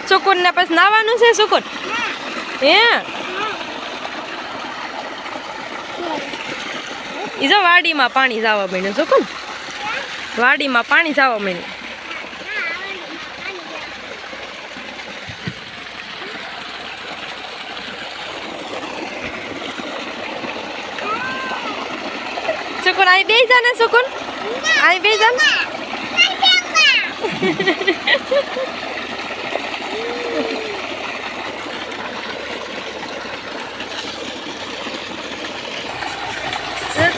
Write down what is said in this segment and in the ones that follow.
સુકુન ને પછી નાવાનું છે સુકુન હે ઈ જો વાડીમાં પાણી જવા માંડ્યું સુકુન વાડીમાં પાણી જવા માંડ્યું સુકુન આઈ બેસી જા ને સુકુન આઈ બેસી જા ને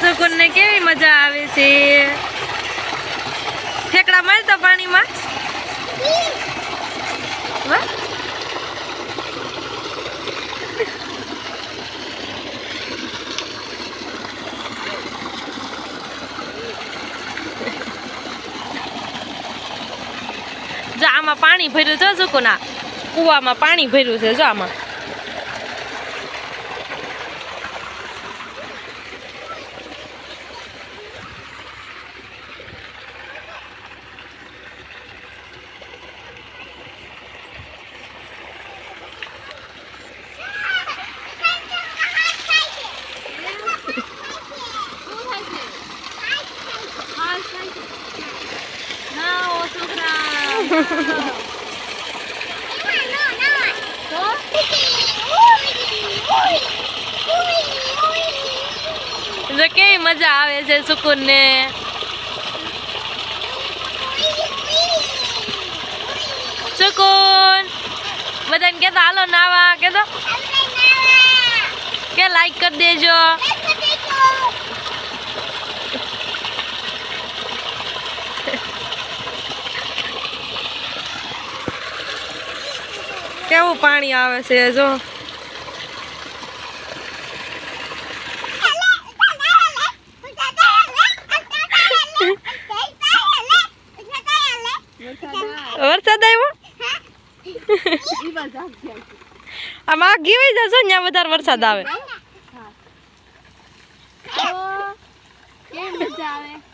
સુકુન ને કેવી મજા આવે છે ઠેકડા મારતા પાણીમાં વાહ જો આમાં પાણી ભર્યું છે સુકુના કુવામાં પાણી ભર્યું છે જો આમાં જો કેવી મજા આવે છે સુકૂન ને સુકૂન બધાને કેતો હાલો નાવા કેતો કે લાઈક કરી દેજો કેવું પાણી આવે છે જો વરસાદ આવ્યો આમાં ઘીવાઈ જશો ત્યાં વધારે વરસાદ આવે કેમ મજા આવે